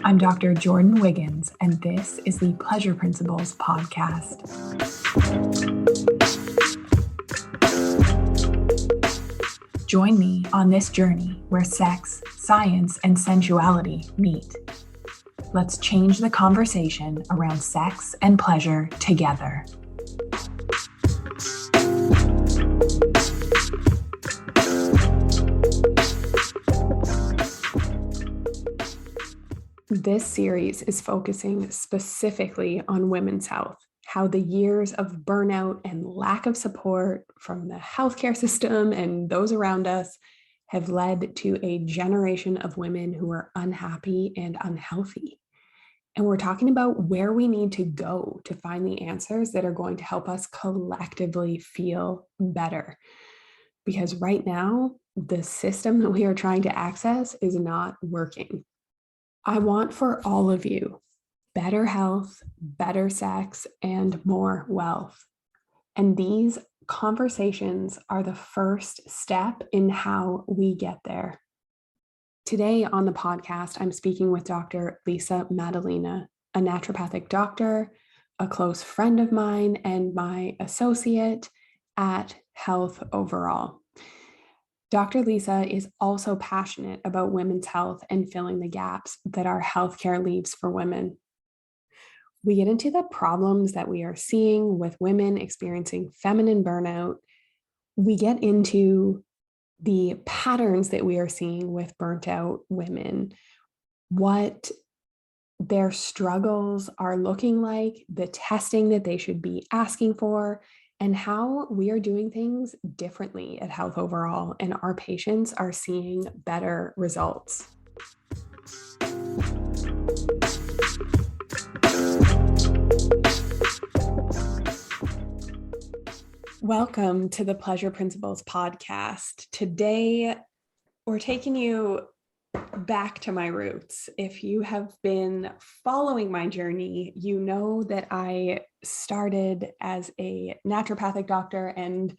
I'm Dr. Jordin Wiggins, and this is the Pleasure Principles podcast. Join me on this journey where sex, science, and sensuality meet. Let's change the conversation around sex and pleasure together. This series is focusing specifically on women's health, how the years of burnout and lack of support from the healthcare system and those around us have led to a generation of women who are unhappy and unhealthy. And we're talking about where we need to go to find the answers that are going to help us collectively feel better. Because right now, the system that we are trying to access is not working. I want for all of you better health, better sex, and more wealth. And these conversations are the first step in how we get there. Today on the podcast, I'm speaking with Dr. Lisa Maddalena, a naturopathic doctor, a close friend of mine, and my associate at Health Overall. Dr. Lisa is also passionate about women's health and filling the gaps that our healthcare leaves for women. We get into the problems that we are seeing with women experiencing feminine burnout. We get into the patterns that we are seeing with burnt out women, what their struggles are looking like, the testing that they should be asking for, and how we are doing things differently at Health Overall, and our patients are seeing better results. Welcome to the Pleasure Principles podcast. Today, we're taking you back to my roots. If you have been following my journey, you know that I started as a naturopathic doctor and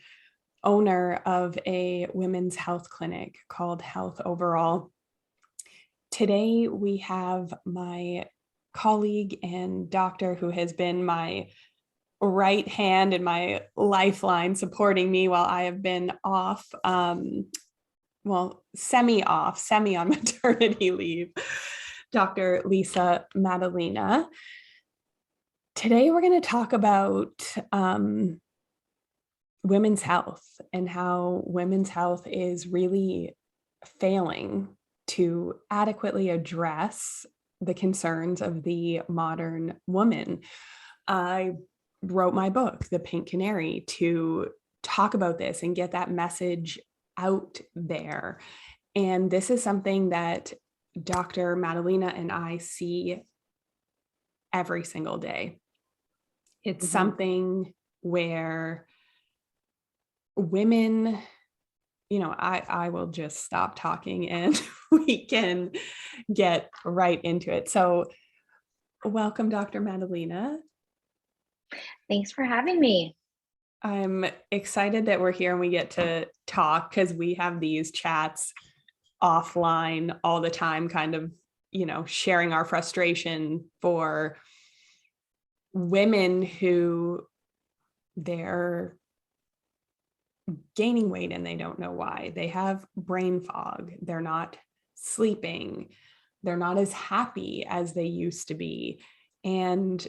owner of a women's health clinic called Health Overall. Today, we have my colleague and doctor who has been my right hand and my lifeline supporting me while I have been off, semi on maternity leave, Dr. Lisa Maddalena. Today, we're going to talk about women's health and how women's health is really failing to adequately address the concerns of the modern woman. I wrote my book, The Pink Canary, to talk about this and get that message out there. And this is something that Dr. Maddalena and I see every single day. It's something where women, I will just stop talking and we can get right into it. So welcome, Dr. Maddalena. Thanks for having me. I'm excited that we're here and we get to talk because we have these chats offline all the time, kind of, sharing our frustration for women who they're gaining weight and they don't know why. They have brain fog. They're not sleeping. They're not as happy as they used to be. And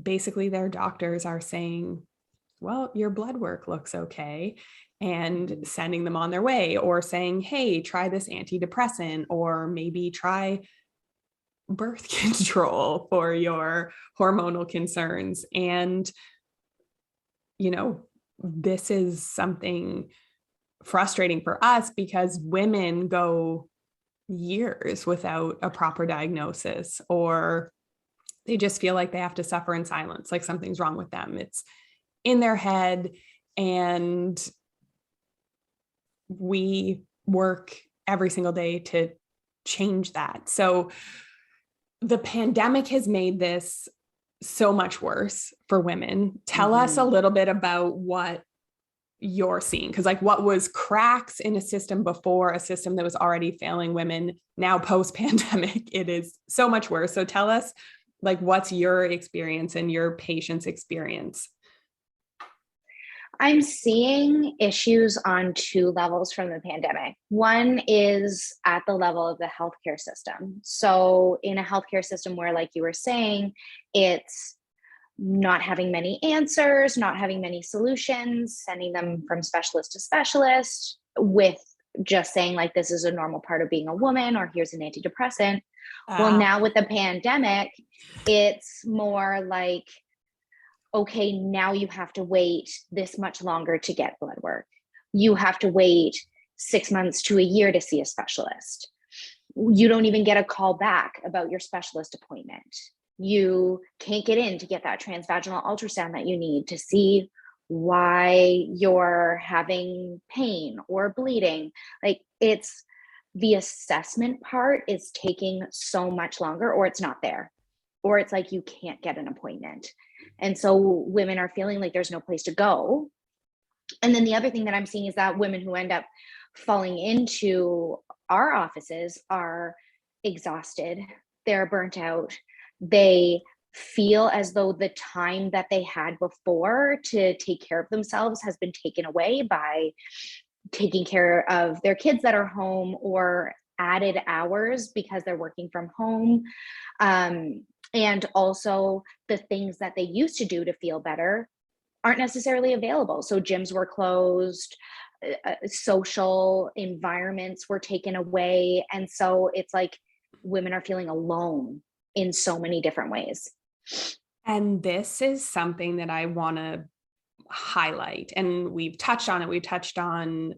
basically their doctors are saying, well, your blood work looks okay, and sending them on their way, or saying, hey, try this antidepressant, or maybe try birth control for your hormonal concerns. And, this is something frustrating for us because women go years without a proper diagnosis, or they just feel like they have to suffer in silence, like something's wrong with them. It's in their head, and we work every single day to change that. So the pandemic has made this so much worse for women. Tell us a little bit about what you're seeing? Because like what was cracks in a system before, a system that was already failing women, now post-pandemic, it is so much worse. So tell us, like, what's your experience and your patient's experience? I'm seeing issues on two levels from the pandemic. One is at the level of the healthcare system. So, in a healthcare system where, like you were saying, it's not having many answers, not having many solutions, sending them from specialist to specialist with just saying, like, this is a normal part of being a woman, or here's an antidepressant. Well, now with the pandemic, it's more like, okay, now you have to wait this much longer to get blood work. You have to wait 6 months to a year to see a specialist. You don't even get a call back about your specialist appointment. You can't get in to get that transvaginal ultrasound that you need to see why you're having pain or bleeding. Like, it's the assessment part is taking so much longer, or it's not there, or it's like you can't get an appointment. And so women are feeling like there's no place to go. And then the other thing that I'm seeing is that women who end up falling into our offices are exhausted, they're burnt out, they feel as though the time that they had before to take care of themselves has been taken away by taking care of their kids that are home, or added hours because they're working from home. And also the things that they used to do to feel better aren't necessarily available. So gyms were closed, social environments were taken away. And so it's like women are feeling alone in so many different ways. And this is something that I want to highlight. And we've touched on it. We touched on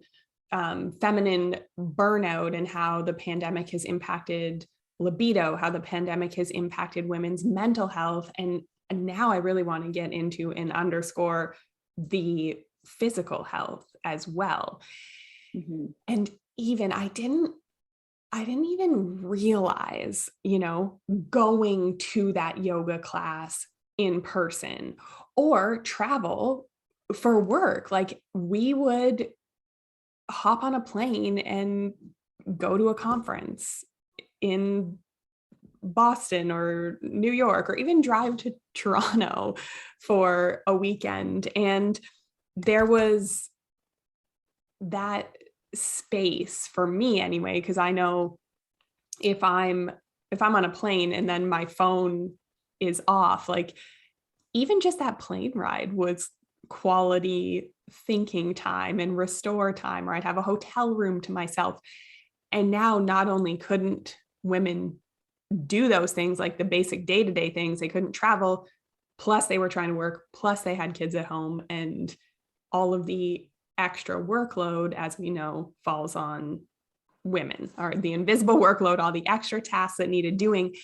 feminine burnout and how the pandemic has impacted libido, how the pandemic has impacted women's mental health. And now I really want to get into and underscore the physical health as well. Mm-hmm. And even I didn't even realize, going to that yoga class in person or travel for work. Like, we would hop on a plane and go to a conference in Boston or New York, or even drive to Toronto for a weekend. And there was that space for me anyway, because I know if I'm on a plane and then my phone is off, like, even just that plane ride was quality thinking time and restore time, or I'd have a hotel room to myself. And now not only couldn't women do those things, like the basic day-to-day things, they couldn't travel, plus they were trying to work, plus they had kids at home, and all of the extra workload, as we know, falls on women, or the invisible workload, all the extra tasks that needed doing.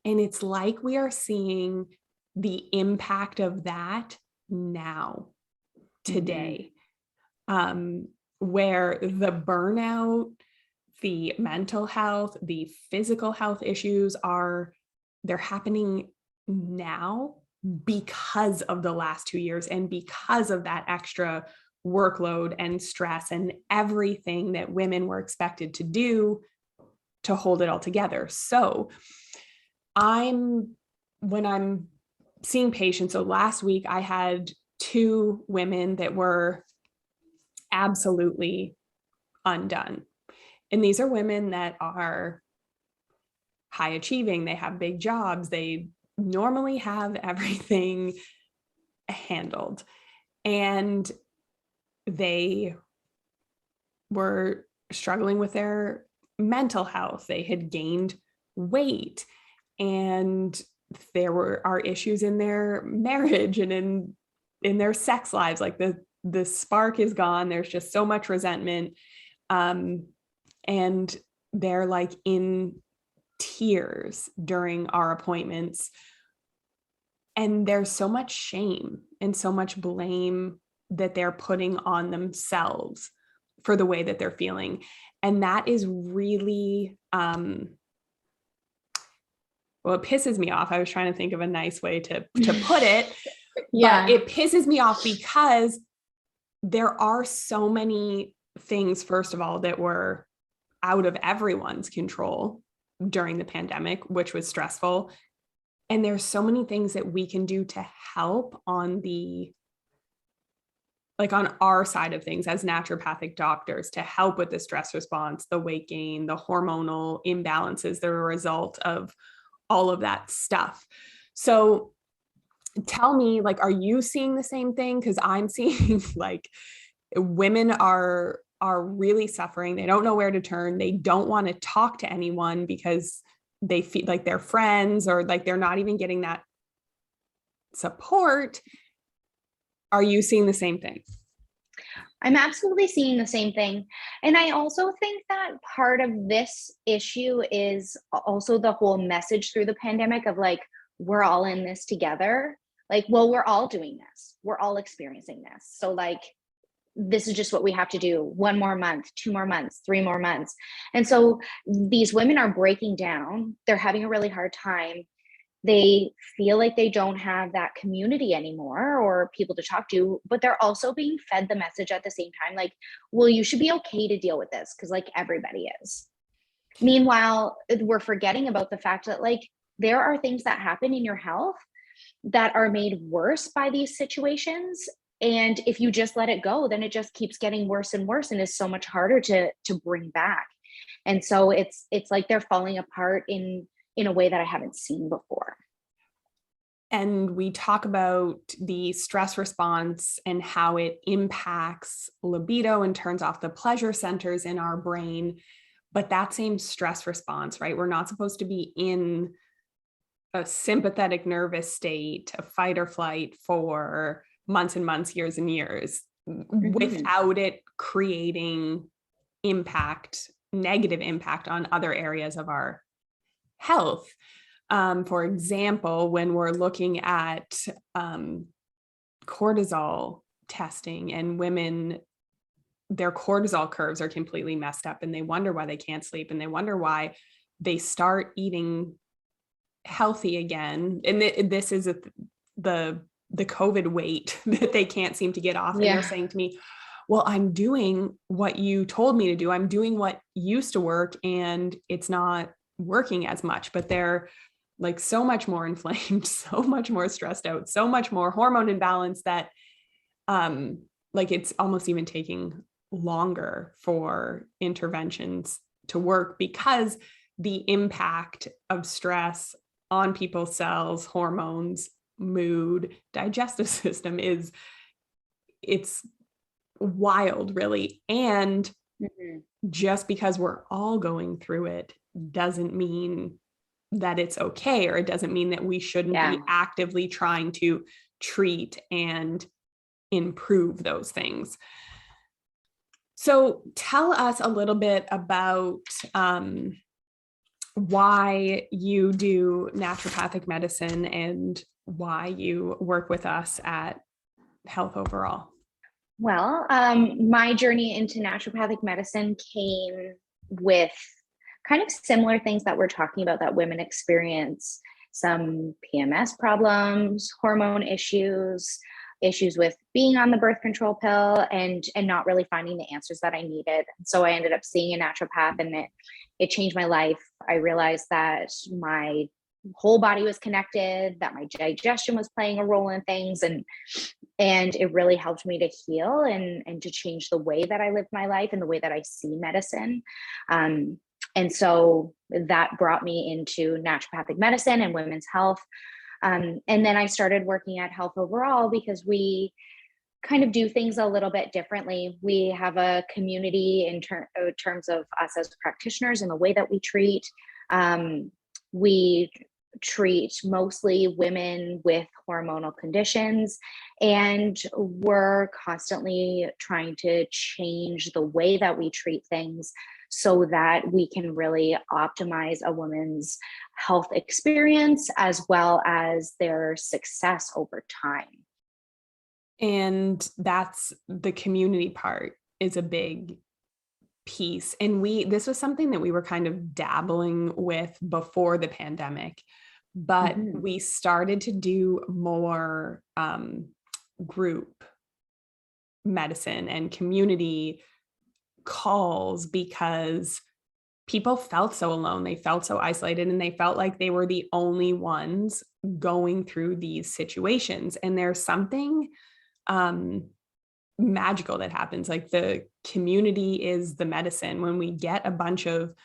And it's like we are seeing the impact of that now, today, where the burnout, the mental health, the physical health issues they're happening now because of the last 2 years and because of that extra workload and stress and everything that women were expected to do to hold it all together. So when I'm seeing patients, so last week I had 2 women that were absolutely undone. And these are women that are high achieving. They have big jobs. They normally have everything handled. And they were struggling with their mental health. They had gained weight, and there are issues in their marriage and in their sex lives. Like the spark is gone. There's just so much resentment. And they're like in tears during our appointments. And there's so much shame and so much blame that they're putting on themselves for the way that they're feeling. And that is really, it pisses me off. I was trying to think of a nice way to put it, yeah. But it pisses me off because there are so many things, first of all, that were out of everyone's control during the pandemic, which was stressful. And there's so many things that we can do to help on the, like on our side of things as naturopathic doctors, to help with the stress response, the weight gain, the hormonal imbalances that are a result of all of that stuff. So tell me, like, are you seeing the same thing? Because I'm seeing like women are really suffering. They don't know where to turn. They don't want to talk to anyone because they feel like their friends, or like they're not even getting that support. Are you seeing the same thing? I'm absolutely seeing the same thing. And I also think that part of this issue is also the whole message through the pandemic of like, we're all in this together. Like, well, we're all doing this. We're all experiencing this. So like, this is just what we have to do. 1 more month, 2 more months, 3 more months. And so these women are breaking down. They're having a really hard time. They feel like they don't have that community anymore or people to talk to, but they're also being fed the message at the same time, like, well, you should be okay to deal with this because like everybody is. Meanwhile, we're forgetting about the fact that like there are things that happen in your health that are made worse by these situations. And if you just let it go, then it just keeps getting worse and worse and is so much harder to bring back. And so it's like they're falling apart in a way that I haven't seen before. And we talk about the stress response and how it impacts libido and turns off the pleasure centers in our brain. But that same stress response, right? We're not supposed to be in a sympathetic nervous state, a fight or flight for months and months, years and years, without it creating impact, negative impact on other areas of our health. For example, when we're looking at cortisol testing, and women, their cortisol curves are completely messed up, and they wonder why they can't sleep, and they wonder why they start eating healthy again. And this is the COVID weight that they can't seem to get off. And they're saying to me, well, I'm doing what you told me to do. I'm doing what used to work, and it's not working as much, but they're like so much more inflamed, so much more stressed out, so much more hormone imbalance that like it's almost even taking longer for interventions to work, because the impact of stress on people's cells, hormones, mood, digestive system it's wild, really. And just because we're all going through it doesn't mean that it's okay, or it doesn't mean that we shouldn't be actively trying to treat and improve those things. So tell us a little bit about why you do naturopathic medicine and why you work with us at Health Overall. Well, my journey into naturopathic medicine came with kind of similar things that we're talking about that women experience: some PMS problems, hormone issues, issues with being on the birth control pill, and not really finding the answers that I needed. So I ended up seeing a naturopath, and it changed my life. I realized that my whole body was connected, that my digestion was playing a role in things, and it really helped me to heal and to change the way that I live my life and the way that I see medicine. And so that brought me into naturopathic medicine and women's health. And then I started working at Health Overall because we kind of do things a little bit differently. We have a community in terms of us as practitioners and the way that we treat. We treat mostly women with hormonal conditions, and we're constantly trying to change the way that we treat things so that we can really optimize a woman's health experience as well as their success over time. And that's the community part is a big piece. And this was something that we were kind of dabbling with before the pandemic, but we started to do more group medicine and community calls because people felt so alone. They felt so isolated, and they felt like they were the only ones going through these situations. And there's something magical that happens. Like, the community is the medicine. When we get a bunch of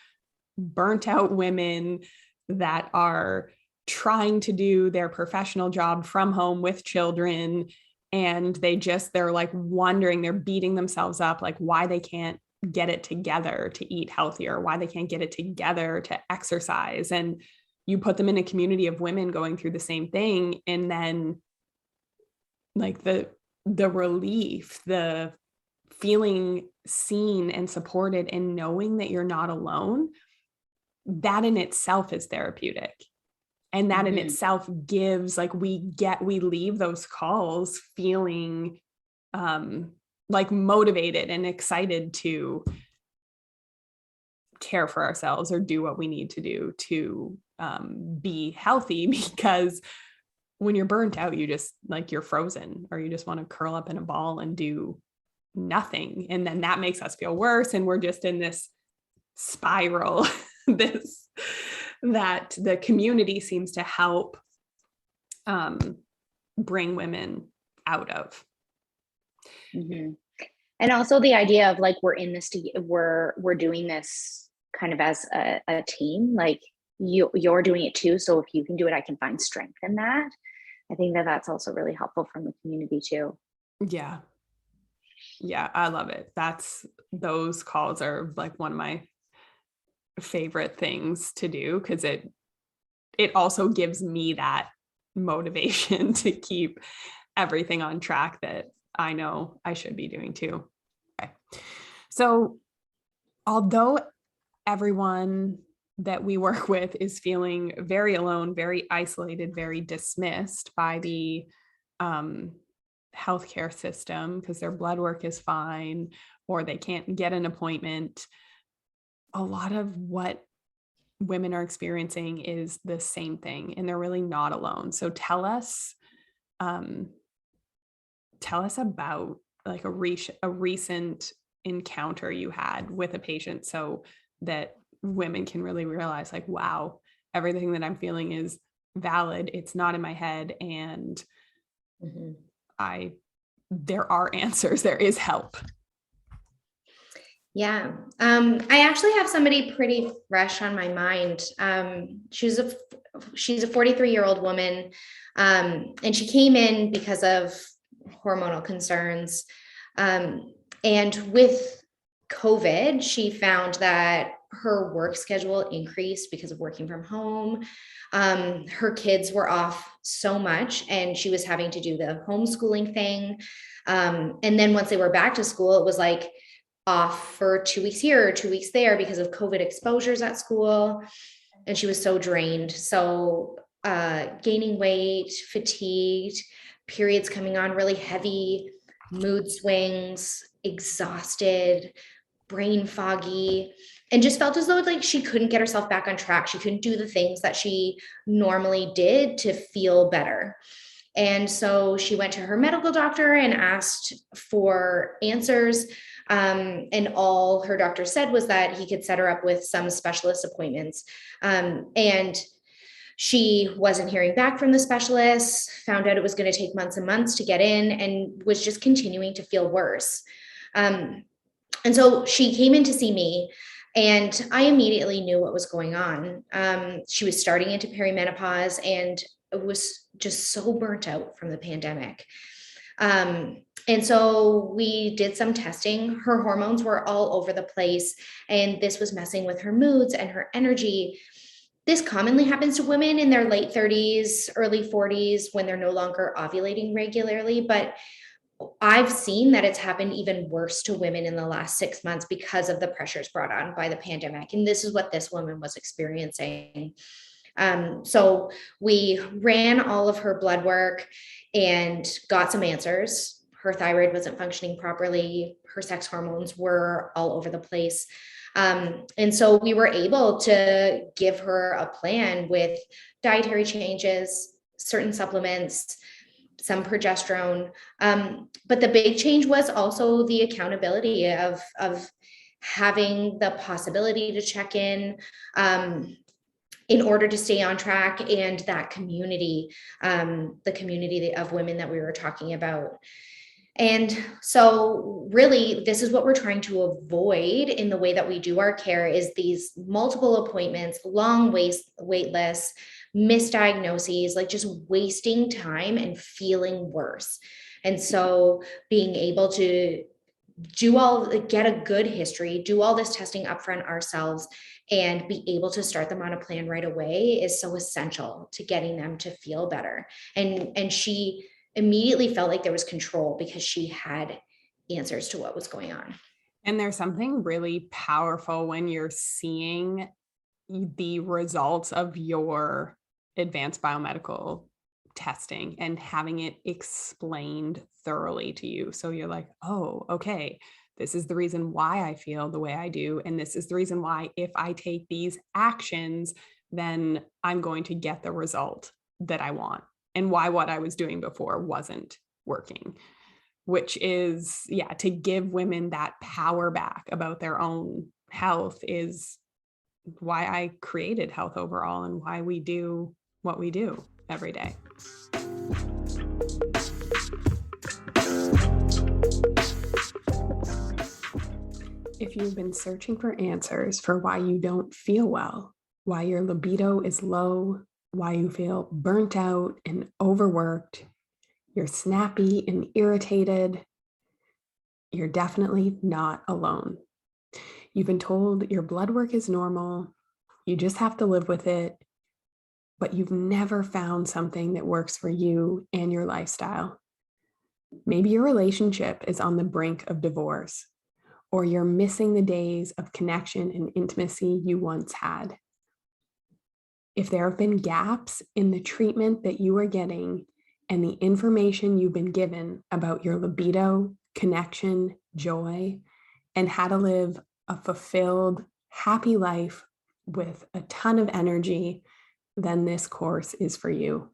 burnt out women that are trying to do their professional job from home with children, and they're like wondering, they're beating themselves up, like why they can't get it together to eat healthier, why they can't get it together to exercise. And you put them in a community of women going through the same thing, and then like the relief, the feeling seen and supported, and knowing that you're not alone, that in itself is therapeutic. And that in itself gives, like, we leave those calls feeling like motivated and excited to care for ourselves or do what we need to do to be healthy. Because when you're burnt out, you just like, you're frozen, or you just want to curl up in a ball and do nothing. And then that makes us feel worse. And we're just in this spiral, that the community seems to help bring women out of. Mm-hmm. And also the idea of like, we're in this, we're doing this kind of as a team, like you're doing it too. So if you can do it, I can find strength in that. I think that that's also really helpful from the community too. Yeah. I love it. Those calls are like one of my favorite things to do, because it also gives me that motivation to keep everything on track that I know I should be doing too. Okay. So although everyone that we work with is feeling very alone, very isolated, very dismissed by the healthcare system because their blood work is fine or they can't get an appointment, a lot of what women are experiencing is the same thing, and they're really not alone. So tell us about like a recent encounter you had with a patient, so that women can really realize, like, wow, everything that I'm feeling is valid. It's not in my head, and there are answers. There is help. Yeah. I actually have somebody pretty fresh on my mind. She's a 43-year-old woman. And she came in because of hormonal concerns. And with COVID, she found that her work schedule increased because of working from home. Her kids were off so much, and she was having to do the homeschooling thing. And then once they were back to school, it was like off for 2 weeks here or 2 weeks there because of COVID exposures at school. And she was so drained. So gaining weight, fatigued, periods coming on really heavy, mood swings, exhausted, brain foggy, and just felt as though like she couldn't get herself back on track. She couldn't do the things that she normally did to feel better. And so she went to her medical doctor and asked for answers. And all her doctor said was that he could set her up with some specialist appointments. And she wasn't hearing back from the specialist, found out it was going to take months and months to get in, and was just continuing to feel worse. And so she came in to see me, and I immediately knew what was going on. She was starting into perimenopause and was just so burnt out from the pandemic. And so we did some testing. Her hormones were all over the place, and this was messing with her moods and her energy. This commonly happens to women in their late 30s, early 40s, when they're no longer ovulating regularly. But I've seen that it's happened even worse to women in the last 6 months because of the pressures brought on by the pandemic. And this is what this woman was experiencing. So we ran all of her blood work and got some answers. Her thyroid wasn't functioning properly. Her sex hormones were all over the place. And so we were able to give her a plan with dietary changes, certain supplements, some progesterone. But the big change was also the accountability of having the possibility to check in order to stay on track, and that community, the community of women that we were talking about. And so really, this is what we're trying to avoid in the way that we do our care, is these multiple appointments, long wait lists, misdiagnoses, like just wasting time and feeling worse. And so being able to get a good history, do all this testing upfront ourselves, and be able to start them on a plan right away is so essential to getting them to feel better. And she immediately felt like there was control because she had answers to what was going on. And there's something really powerful when you're seeing the results of your advanced biomedical testing and having it explained thoroughly to you. So you're like, oh, okay, this is the reason why I feel the way I do. And this is the reason why if I take these actions, then I'm going to get the result that I want, and why what I was doing before wasn't working, which is, to give women that power back about their own health is why I created Health Overall and why we do what we do every day. If you've been searching for answers for why you don't feel well, why your libido is low, why you feel burnt out and overworked, you're snappy and irritated, you're definitely not alone. You've been told your blood work is normal, you just have to live with it, but you've never found something that works for you and your lifestyle. Maybe your relationship is on the brink of divorce, or you're missing the days of connection and intimacy you once had. If there have been gaps in the treatment that you are getting and the information you've been given about your libido, connection, joy, and how to live a fulfilled, happy life with a ton of energy, then this course is for you.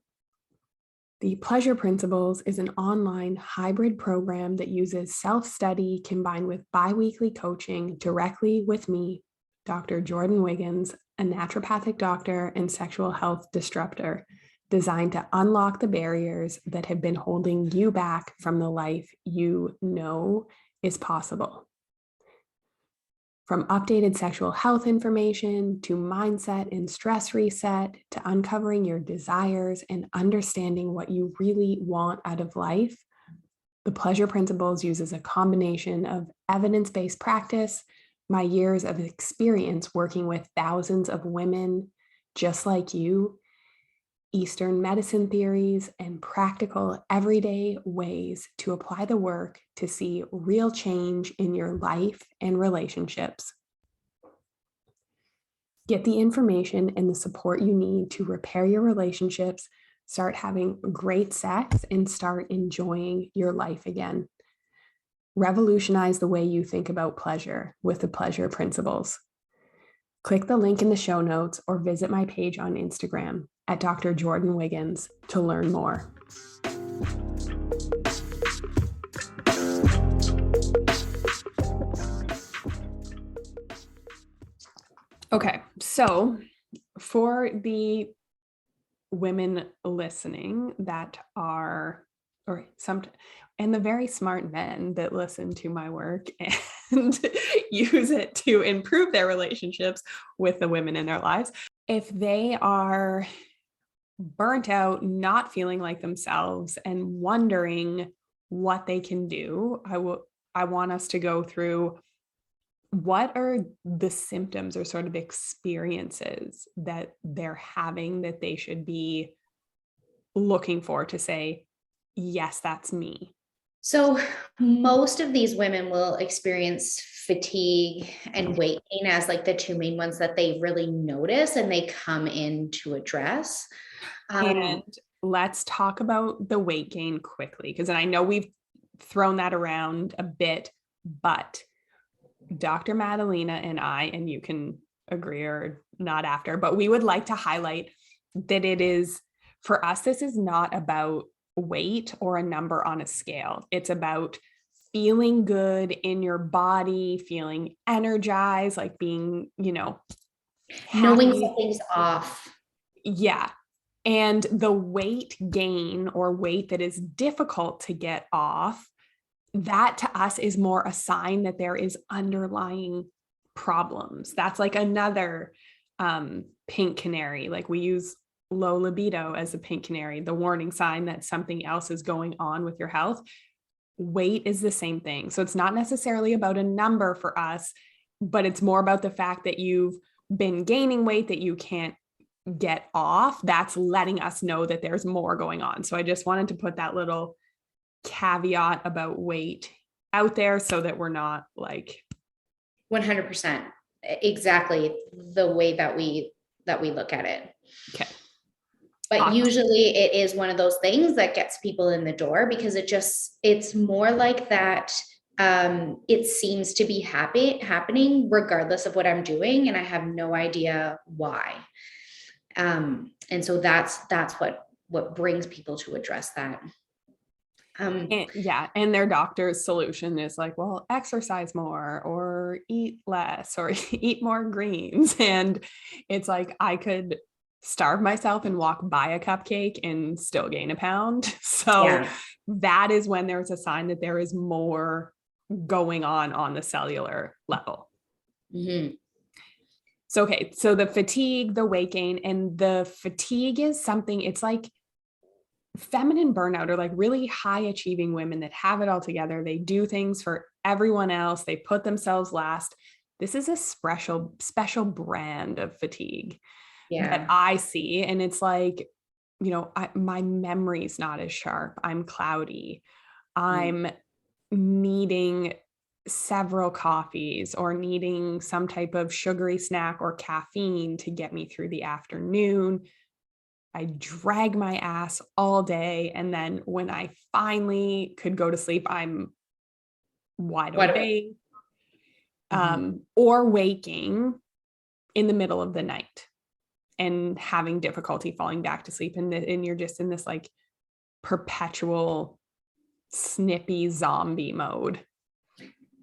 The Pleasure Principles is an online hybrid program that uses self-study combined with bi-weekly coaching directly with me, Dr. Jordin Wiggins, a naturopathic doctor and sexual health disruptor, designed to unlock the barriers that have been holding you back from the life you know is possible. From updated sexual health information to mindset and stress reset to uncovering your desires and understanding what you really want out of life, the Pleasure Principles uses a combination of evidence-based practice, my years of experience working with thousands of women just like you, Eastern medicine theories, and practical everyday ways to apply the work to see real change in your life and relationships. Get the information and the support you need to repair your relationships, start having great sex, and start enjoying your life again. Revolutionize the way you think about pleasure with the Pleasure Principles. Click the link in the show notes or visit my page on Instagram at Dr. Jordin Wiggins to learn more. Okay, so for the women listening that are, and the very smart men that listen to my work and use it to improve their relationships with the women in their lives, if they are burnt out, not feeling like themselves, and wondering what they can do, I want us to go through what are the symptoms or sort of experiences that they're having that they should be looking for to say, yes, that's me. So most of these women will experience fatigue and weight gain as like the two main ones that they really notice and they come in to address. And let's talk about the weight gain quickly, because I know we've thrown that around a bit, but Dr. Maddalena and I, and you can agree or not after, but we would like to highlight that it is, for us, this is not about weight or a number on a scale. It's about feeling good in your body, feeling energized, like being, Knowing happy. something's off. Yeah. And the weight gain or weight that is difficult to get off, that to us is more a sign that there is underlying problems. That's like another pink canary. Like we use low libido as a pink canary, the warning sign that something else is going on with your health. Weight is the same thing. So it's not necessarily about a number for us, but it's more about the fact that you've been gaining weight that you can't get off. That's letting us know that there's more going on. So I just wanted to put that little caveat about weight out there so that we're not like 100%. Exactly the way that we look at it. Okay. But Awesome. usually it is one of those things that gets people in the door because it's more like that. It seems to be happening regardless of what I'm doing. And I have no idea why. And so that's what brings people to address that. And their doctor's solution is like, well, exercise more or eat less or eat more greens. And it's like, I could starve myself and walk by a cupcake and still gain a pound. So that is when there's a sign that there is more going on the cellular level. Mm-hmm. So, okay. So the fatigue, the weight gain, and the fatigue is something, it's like feminine burnout are like really high achieving women that have it all together. They do things for everyone else. They put themselves last. This is a special brand of fatigue that I see. And it's like, my memory's not as sharp. I'm cloudy. I'm needing several coffees or needing some type of sugary snack or caffeine to get me through the afternoon. I drag my ass all day. And then when I finally could go to sleep, I'm wide awake. Or waking in the middle of the night and having difficulty falling back to sleep. And you're just in this like perpetual snippy zombie mode.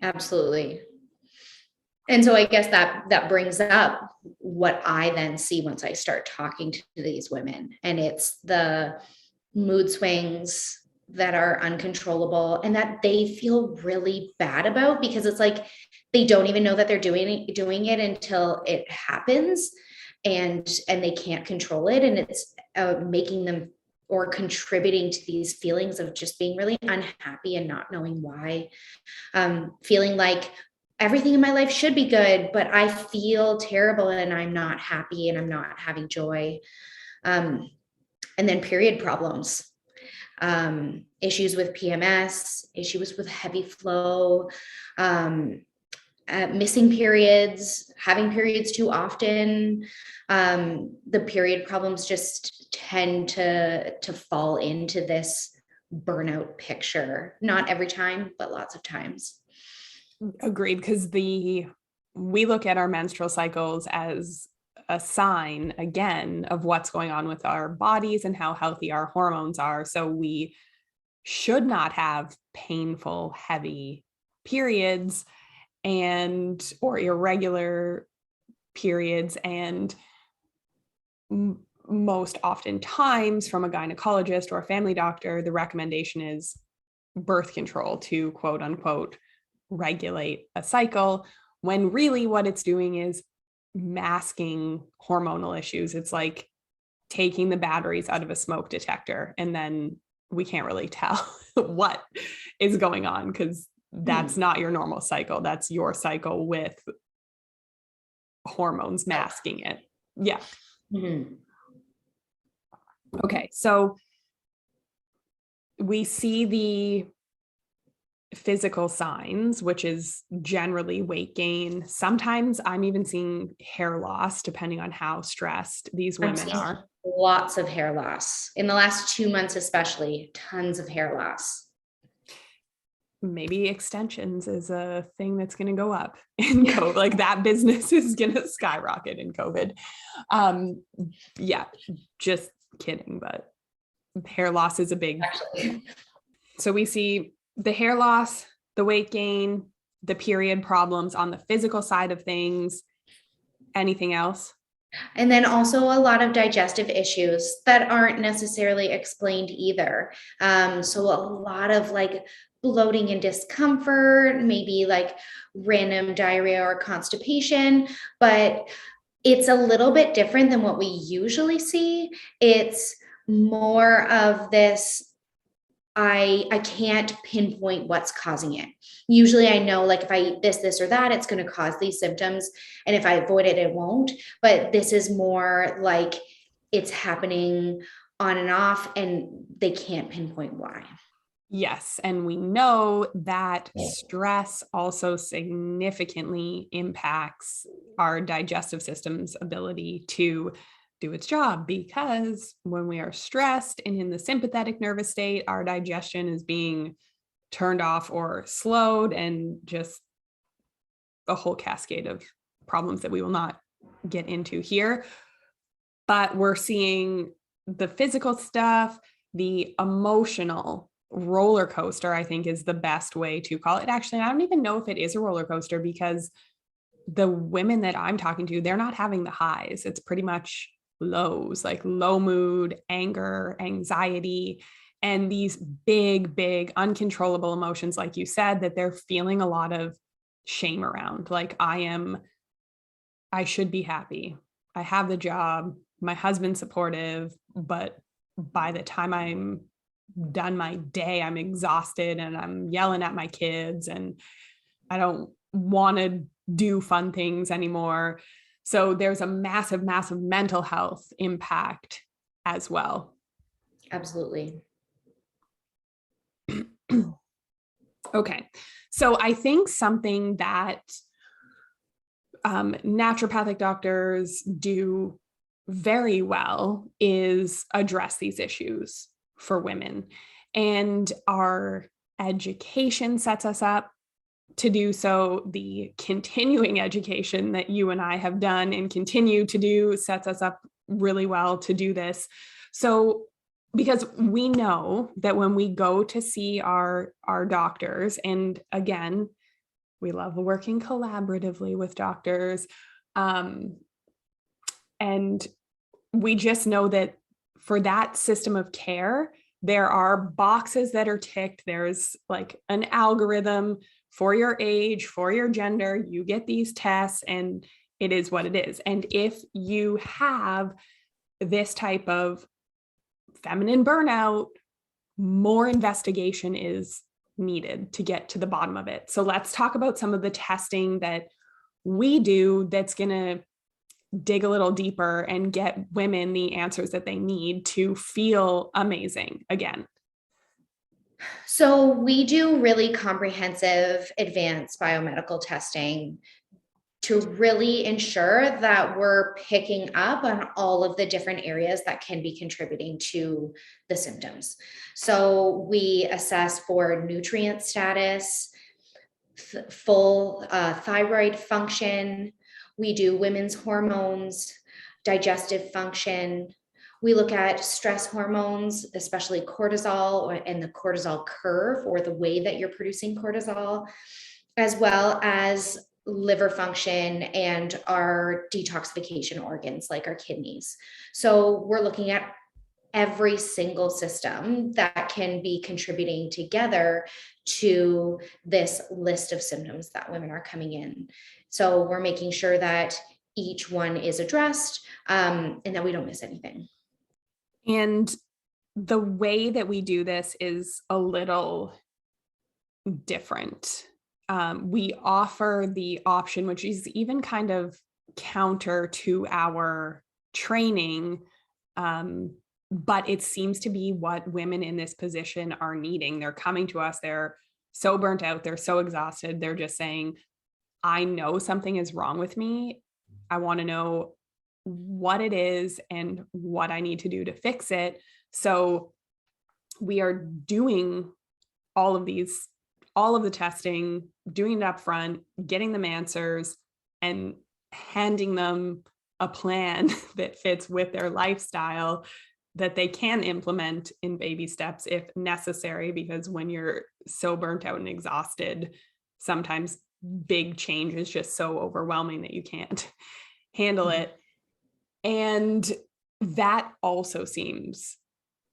Absolutely. And so I guess that brings up what I then see once I start talking to these women, and it's the mood swings that are uncontrollable and that they feel really bad about, because it's like they don't even know that they're doing it until it happens, and they can't control it, and it's making them or contributing to these feelings of just being really unhappy and not knowing why, feeling like everything in my life should be good, but I feel terrible and I'm not happy and I'm not having joy. And then period problems, issues with PMS, issues with heavy flow, missing periods, having periods too often. The period problems just tend to fall into this burnout picture. Not every time, but lots of times. Agreed, because we look at our menstrual cycles as a sign, again, of what's going on with our bodies and how healthy our hormones are. So we should not have painful, heavy periods or irregular periods. And most oftentimes from a gynecologist or a family doctor, the recommendation is birth control to quote unquote regulate a cycle, when really what it's doing is masking hormonal issues. It's like taking the batteries out of a smoke detector, and then we can't really tell what is going on because that's not your normal cycle. That's your cycle with hormones masking it. Yeah. Mm-hmm. Okay. So we see the physical signs, which is generally weight gain. Sometimes I'm even seeing hair loss, depending on how stressed these women are. Lots of hair loss in the last 2 months, especially tons of hair loss. Maybe extensions is a thing that's going to go up in COVID. Like that business is going to skyrocket in COVID. Yeah, just kidding. But hair loss is a big, actually. so we see the hair loss, the weight gain, the period problems on the physical side of things. Anything else? And then also a lot of digestive issues that aren't necessarily explained either. So a lot of like bloating and discomfort, maybe like random diarrhea or constipation, but it's a little bit different than what we usually see. It's more of this, I can't pinpoint what's causing it. Usually I know, like, if I eat this, or that, it's going to cause these symptoms. And if I avoid it, it won't. But this is more like it's happening on and off and they can't pinpoint why. Yes. And we know that stress also significantly impacts our digestive system's ability to do its job, because when we are stressed and in the sympathetic nervous state, our digestion is being turned off or slowed, and just a whole cascade of problems that we will not get into here. But we're seeing the physical stuff, the emotional roller coaster, I think, is the best way to call it. Actually, I don't even know if it is a roller coaster, because the women that I'm talking to, they're not having the highs. It's pretty much lows, like low mood, anger, anxiety, and these big, big uncontrollable emotions, like you said, that they're feeling a lot of shame around. Like, I should be happy. I have the job. My husband's supportive, but by the time I'm done my day, I'm exhausted and I'm yelling at my kids and I don't want to do fun things anymore. So there's a massive, massive mental health impact as well. Absolutely. Okay. So I think something that naturopathic doctors do very well is address these issues for women. And our education sets us up to do so. The continuing education that you and I have done and continue to do sets us up really well to do this. So, because we know that when we go to see our doctors, and again, we love working collaboratively with doctors, and we just know that for that system of care, there are boxes that are ticked. There's like an algorithm for your age, for your gender. You get these tests and it is what it is. And if you have this type of feminine burnout, more investigation is needed to get to the bottom of it. So let's talk about some of the testing that we do that's going to dig a little deeper and get women the answers that they need to feel amazing again. So we do really comprehensive advanced biomedical testing to really ensure that we're picking up on all of the different areas that can be contributing to the symptoms. So we assess for nutrient status, full thyroid function. We do women's hormones, digestive function. We look at stress hormones, especially cortisol and the cortisol curve, or the way that you're producing cortisol, as well as liver function and our detoxification organs like our kidneys. So we're looking at every single system that can be contributing together to this list of symptoms that women are coming in. So we're making sure that each one is addressed, and that we don't miss anything. And the way that we do this is a little different. We offer the option, which is even kind of counter to our training, but it seems to be what women in this position are needing. They're coming to us, they're so burnt out, they're so exhausted, they're just saying, I know something is wrong with me. I want to know what it is and what I need to do to fix it. So we are doing all of the testing, doing it up front, getting them answers, and handing them a plan that fits with their lifestyle that they can implement in baby steps if necessary, because when you're so burnt out and exhausted, sometimes big change is just so overwhelming that you can't handle it. And that also seems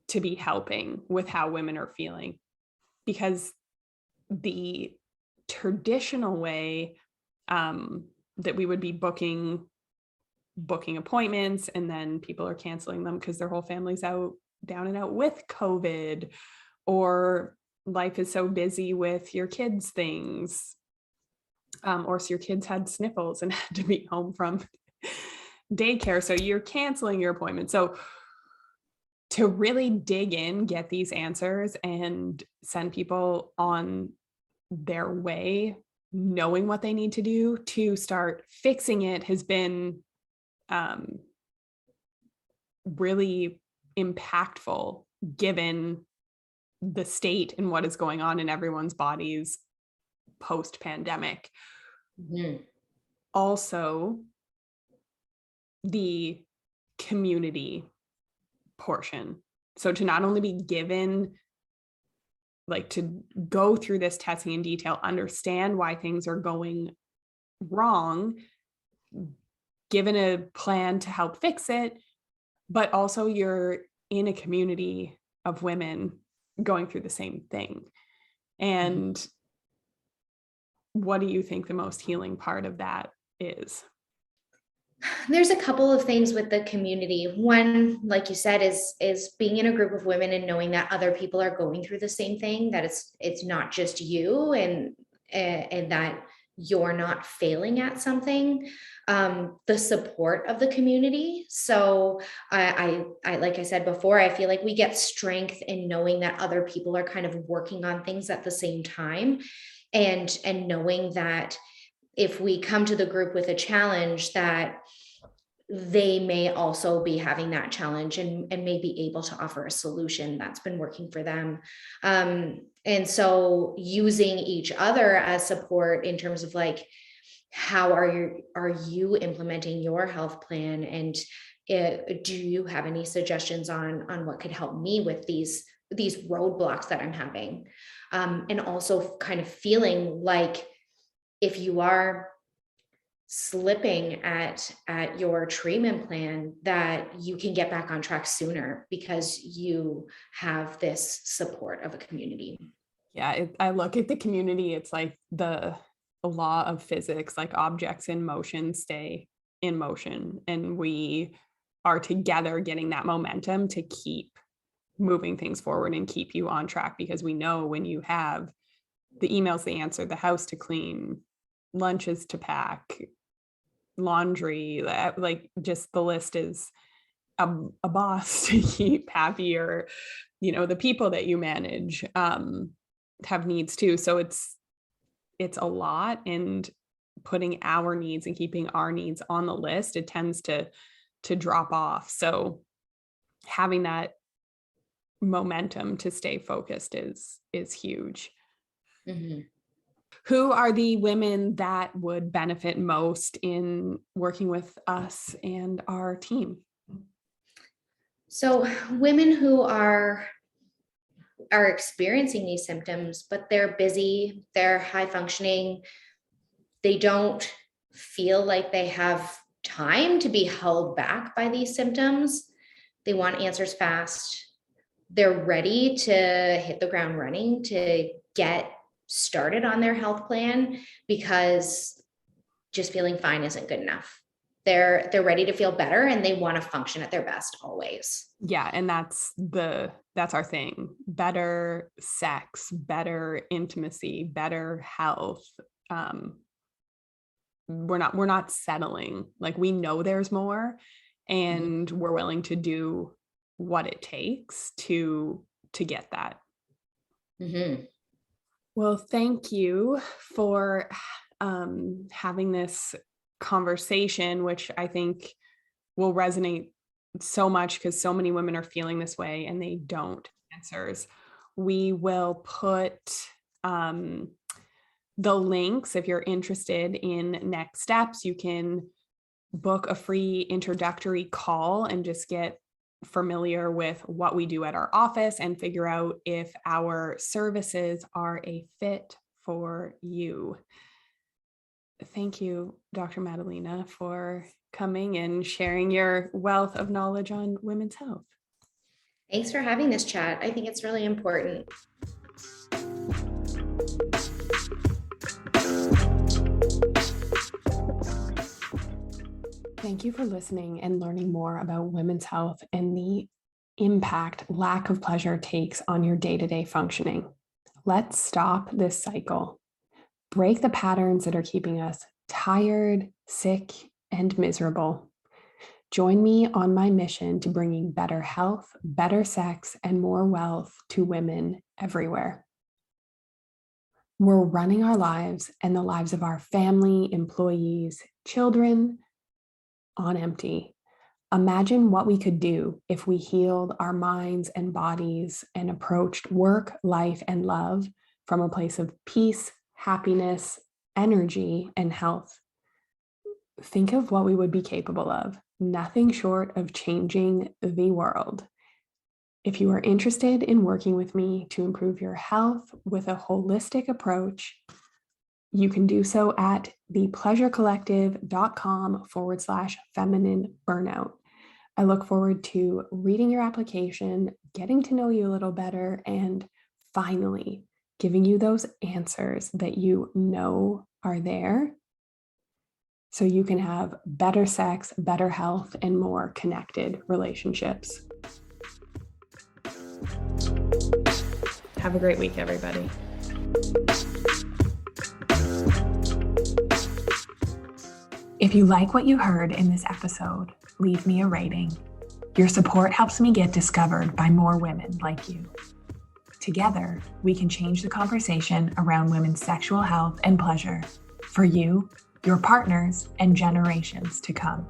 to be helping with how women are feeling, because the traditional way that we would be booking appointments and then people are canceling them because their whole family's down and out with COVID, or life is so busy with your kids' things, or so your kids had sniffles and had to be home from daycare, so you're canceling your appointment. So to really dig in, get these answers, and send people on their way, knowing what they need to do to start fixing it, has been really impactful given the state and what is going on in everyone's bodies post-pandemic. Also, the community portion. So to not only be given, like, to go through this testing in detail, understand why things are going wrong, given a plan to help fix it, but also you're in a community of women going through the same thing. And what do you think the most healing part of that is? There's a couple of things with the community. One, like you said, is being in a group of women and knowing that other people are going through the same thing, that it's not just you, and that you're not failing at something. The support of the community. So I like I said before, I feel like we get strength in knowing that other people are kind of working on things at the same time, and knowing that if we come to the group with a challenge, that they may also be having that challenge and may be able to offer a solution that's been working for them. And so using each other as support in terms of like, how are you implementing your health plan? And do you have any suggestions on what could help me with these roadblocks that I'm having? And also kind of feeling like, if you are slipping at your treatment plan, that you can get back on track sooner because you have this support of a community. Yeah, I look at the community, it's like the law of physics, like objects in motion stay in motion, and we are together getting that momentum to keep moving things forward and keep you on track, because we know when you have the emails to answer, the house to clean, lunches to pack, laundry, like just the list is a boss to keep happy, or the people that you manage have needs too. So it's a lot, and putting our needs and keeping our needs on the list, it tends to drop off. So having that momentum to stay focused is huge. Who are the women that would benefit most in working with us and our team? So women who are experiencing these symptoms, but they're busy, they're high functioning, they don't feel like they have time to be held back by these symptoms. They want answers fast. They're ready to hit the ground running, to get started on their health plan, because just feeling fine isn't good enough. They're ready to feel better, and they want to function at their best always. Yeah, and that's our thing. Better sex, better intimacy, better health. We're not settling. Like, we know there's more, and we're willing to do what it takes to get that. Well, thank you for having this conversation, which I think will resonate so much, because so many women are feeling this way and they don't have answers. We will put the links. If you're interested in next steps, you can book a free introductory call and just get familiar with what we do at our office and figure out if our services are a fit for you. Thank you, Dr. Maddalena, for coming and sharing your wealth of knowledge on women's health. Thanks for having this chat. I think it's really important. Thank you for listening and learning more about women's health and the impact lack of pleasure takes on your day-to-day functioning. Let's stop this cycle. Break the patterns that are keeping us tired, sick, and miserable. Join me on my mission to bringing better health, better sex, and more wealth to women everywhere. We're running our lives and the lives of our family, employees, children on empty. Imagine what we could do if we healed our minds and bodies and approached work, life, and love from a place of peace, happiness, energy, and health. Think of what we would be capable of, nothing short of changing the world. If you are interested in working with me to improve your health with a holistic approach, you can do so at thepleasurecollective.com/feminine burnout. I look forward to reading your application, getting to know you a little better, and finally giving you those answers that you know are there so you can have better sex, better health, and more connected relationships. Have a great week, everybody. If you like what you heard in this episode, leave me a rating. Your support helps me get discovered by more women like you. Together, we can change the conversation around women's sexual health and pleasure for you, your partners, and generations to come.